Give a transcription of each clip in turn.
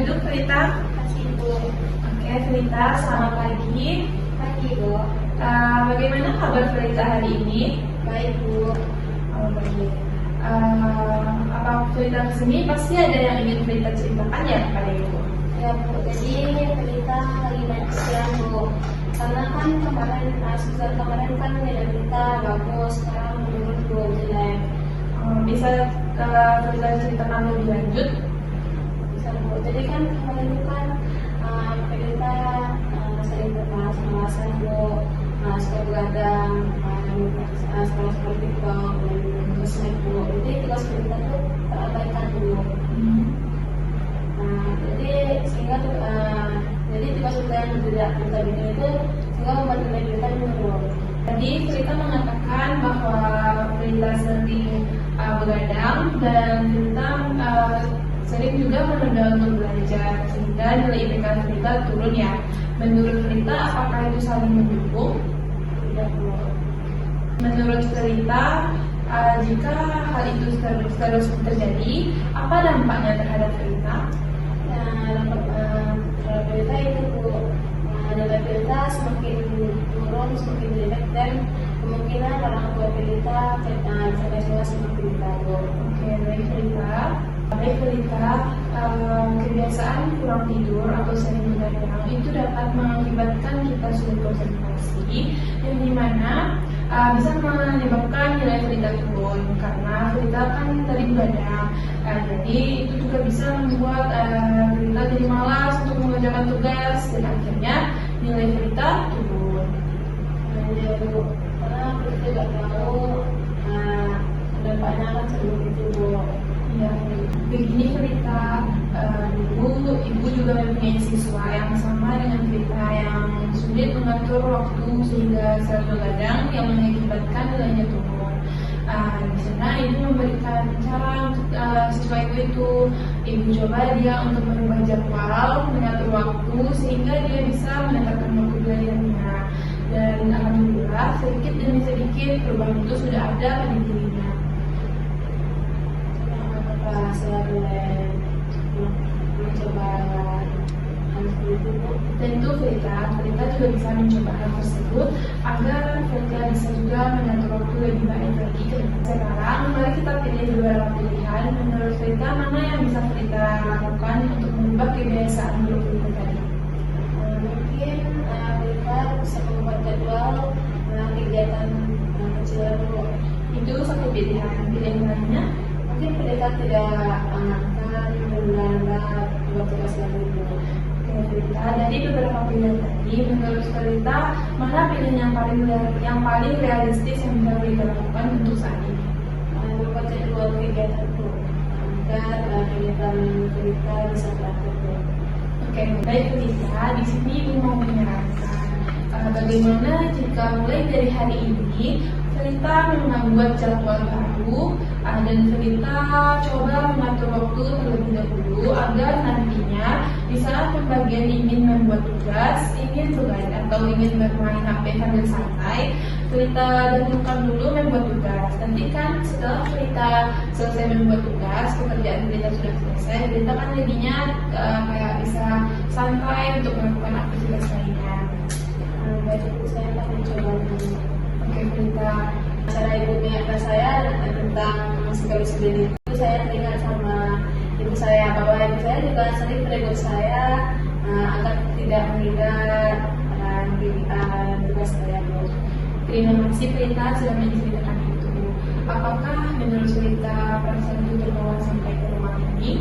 duduk, Frita. Kasih Ibu. Oke, Frita, selamat pagi. Pagi Bu. Bagaimana kabar Frita hari ini? Baik Bu. Oh, baik. Apa Frita kesini pasti ada yang ingin Frita ceritakan ya kepada Ibu? Ya Bu, jadi berita lagi banyak pikiran Bu. Karena kan kemarin, season kemarin kan nilai berita bagus, sekarang menurun Bu, jelek. Bisa Frita ceritakan lebih lanjut? Bisa Bu. Jadi kan kemarin itu kan berita sering berbahas pengawasan Bu, suka begadang, sekolah TikTok, dan sosmed Bu. Jadi tugas berita itu terabaikan Bu. Jadi sehingga jadi tugas berita yang tidak kita bikin itu sehingga membuat nilai berita menurun. Tadi Frita mengatakan bahwa Frita sering begadang dan Frita sering juga menunda untuk belajar sehingga nilai IPK Frita turun ya. Menurut Frita, apakah itu saling mendukung? Tidak Bu. Menurut Frita, jika hal itu terus terjadi, apa dampaknya terhadap Frita? Terhadap berita itu Bu, nilai berita semakin turun, semakin jelek, dan kemungkinan orang tua berita cerdas semakin berita. Oke, baik Frita. Kebiasaan kurang tidur atau sering begadang itu dapat mengakibatkan kita sulit konsentrasi, yang dimana bisa menyebabkan nilai Frita turun karena Frita kan tadi begadang. Jadi itu juga bisa membuat Frita jadi malas untuk mengerjakan tugas dan akhirnya nilai Frita turun. Ya Bu, karena kita tidak tahu dampaknya akan seperti itu Bu. Ya, begini Frita, dulu Ibu juga mempunyai siswa yang sama dengan Frita yang sulit mengatur waktu sehingga selalu begadang yang mengakibatkan nilainya turun. Di sana Ibu memberikan cara untuk siswa Ibu coba dia untuk merubah jadwal, mengatur waktu sehingga dia bisa menetapkan waktu belajarnya. Dan alhamdulillah sedikit demi sedikit perubahan itu sudah ada pada dirinya. Saya boleh mencoba hal itu Bu. Tentu Frita juga bisa mencoba hal tersebut agar Frita bisa juga mengatur waktu lebih baik lagi ke depan. Sekarang mari kita pilih beberapa pilihan. Menurut Frita mana yang bisa Frita lakukan untuk mengubah kebiasaan buruk Frita tadi? Mungkin Frita bisa membuat jadwal kegiatan kecil dulu. Itu satu pilihan. Pilihan lainnya? Mungkin Frita tidak akan menunda buat tugas lagi dulu. Frita, dari beberapa pilihan tadi, menurut Frita mana pilihan yang paling realistis yang bisa Frita lakukan untuk saat ini? Membuat jadwal kegiatan itu agar kegiatan Frita bisa teratur. Oke, baik Frita. Di sini Ibu mau menyarankan bagaimana jika mulai dari hari ini Frita membuat jadwal baru dan Frita coba mengatur waktu terlebih dahulu agar nantinya di saat pembagian ingin membuat tugas, ingin begadang atau ingin bermain HP sambil santai, Frita dahulukan dulu membuat tugas. Nanti kan setelah Frita selesai membuat tugas, pekerjaan Frita sudah selesai, Frita kan jadinya kayak bisa santai untuk melakukan aktivitas lainnya. Baik Bu, saya akan mencoba dulu. Oke Frita. Cara Ibu mengingatkan saya tentang sekali itu saya teringat sama ibu saya, bahwa ibu saya juga sering menegur saya agar tidak meninggal tugas saya Bu. Terima kasih Frita sudah menceritakan itu. Apakah menurut Frita perasaan itu terbawa sampai ke rumah ini?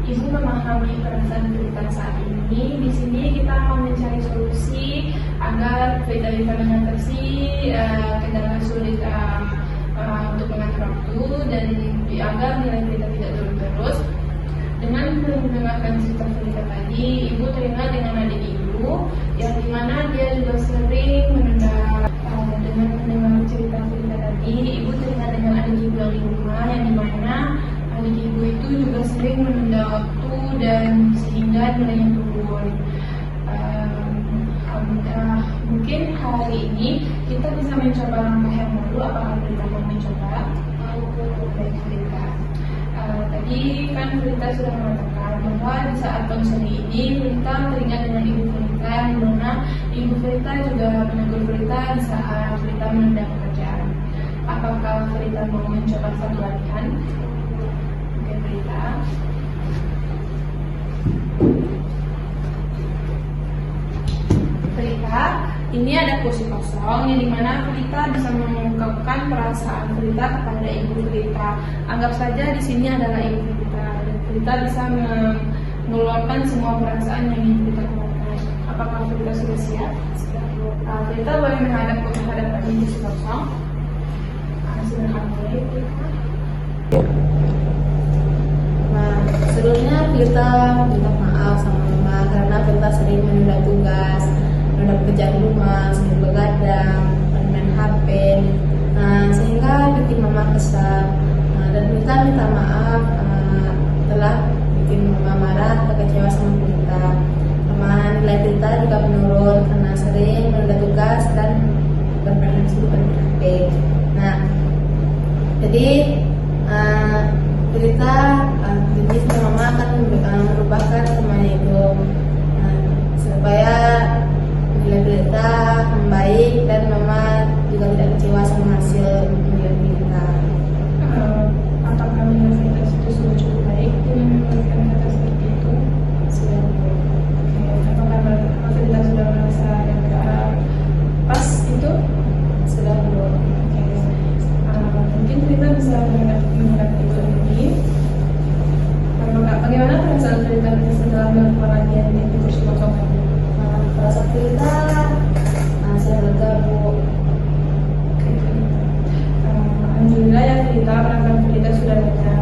Ibu memahami perasaan Frita saat ini. Di sini kita akan mencari solusi agar Frita bisa mengatasi kendala sulit untuk mengatur waktu dan agar nilai Frita tidak turun terus. Dengan mendengarkan cerita Frita tadi, Ibu teringat dengan adik Ibu yang dimana dia juga sering menunda. Dengan mendengar cerita Frita tadi, Ibu teringat dengan adik Ibu yang di rumah yang dimana adik Ibu itu juga sering menunda waktu dan sehingga nilainya turun. Mungkin hari ini kita bisa mencoba langkah yang baru. Apakah Frita mau mencoba? Baik Frita. Tadi kan Frita sudah mengatakan bahwa di saat konseling ini Frita teringat dengan ibu Frita, di mana ibu Frita juga menegur Frita di saat Frita menunda pekerjaan. Apakah Frita mau mencoba satu latihan? Oke, Frita. Frita, ini ada kursi kosong yang dimana Frita bisa mengungkapkan perasaan Frita kepada ibu Frita. Anggap saja di sini adalah ibu Frita dan Frita bisa mengeluarkan semua perasaan yang ingin Frita keluarkan. Apakah Frita sudah siap? Sudah. Frita boleh menghadap ke hadapan kursi kosong. Silakan mulai, Frita. Nah, sebelumnya Frita minta maaf sama mama karena Frita sering menunda tugas, menunda pekerjaan rumah, sering begadang, main HP. Nah, sehingga bikin mama kesal. Nah, dan Frita minta maaf telah bikin mama marah atau kecewa sama Frita. Sama nilai Frita juga menurun karena sering menunda tugas dan bermain HP. Nah, jadi Frita jadi sama mama akan merubahkan semuanya itu supaya nilai Frita membaik dan mama juga tidak kecewa sama hasil nilai Frita. Apakah nilai Frita itu sudah cukup baik dengan memberikan kata seperti itu? Sudah. Apakah Frita sudah merasa agak pas itu? Sudah belum? Mungkin Frita bisa menghadapi itu lagi. Bagaimana perasaan Frita setelah melakukan latihan di kursi kosong tadi? Perasaan Frita saya lega, Bu. Oke, alhamdulillah ya Frita, perasaan Frita sudah lega.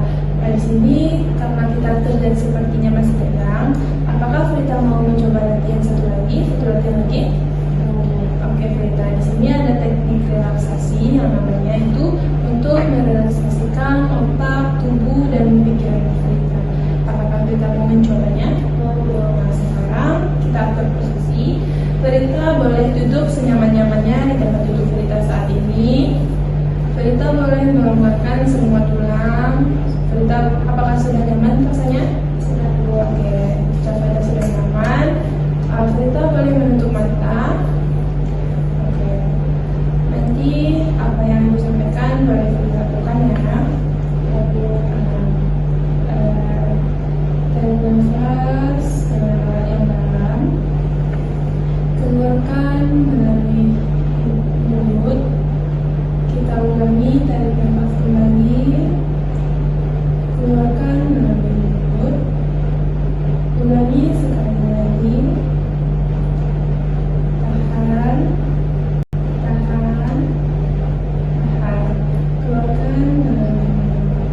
Di sini karena kita terlihat sepertinya masih tegang, apakah Frita mau mencoba latihan satu lagi? Oke, Frita, di sini ada teknik relaksasi yang namanya itu untuk merelaksasikan otak, tubuh, dan pikiran Frita. Apakah Frita mau mencobanya? Nah, sekarang kita atur posisi. Frita boleh duduk senyaman-nyamannya di tempat duduk Frita saat ini. Frita boleh melonggarkan semua tulang. Frita, apakah sudah nyaman rasanya? Sudah. Oke, jika Frita sudah nyaman, Frita boleh menutup mata. Oke, nanti apa yang aku sampaikan boleh Frita lakukan ya. Tarik nafas yang dalam, keluarkan melalui mulut. Kita ulangi, tarik nafas kembali, keluarkan melalui mulut. Ulangi sekali lagi. Tahan, tahan, tahan. Keluarkan melalui mulut.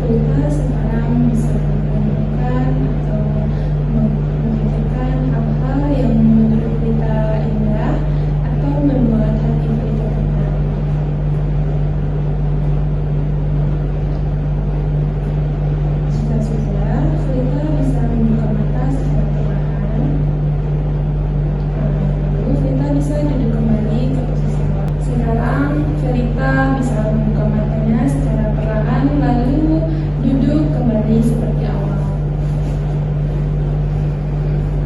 Frita sekarang bisa menemukan atau memikirkan hal-hal yang menurut Frita indah atau membuat hati Frita tenang. Jika sudah, Frita bisa membuka mata secara perlahan. Lalu Frita bisa duduk kembali ke posisi awal. Sekarang Frita bisa membuka matanya secara perlahan lalu duduk kembali seperti awal.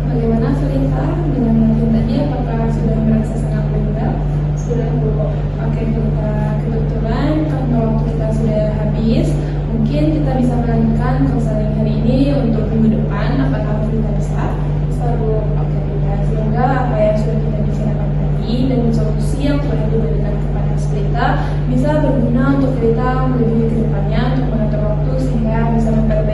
Bagaimana Frita dengan latihan tadi? Apakah sudah merasa sangat lega? Sudah, Bu. Oke, Frita. Kebetulan karena waktu kita sudah habis, mungkin kita bisa melanjutkan konseling hari ini untuk minggu depan. Apakah Frita bisa? Bisa, Bu. Oke, Frita. Semoga apa yang sudah kita bicarakan tadi dan solusi yang telah diberikan kepada Frita bisa berguna untuk Frita lebih ke depannya untuk mengatur waktu sehingga bisa memperbaiki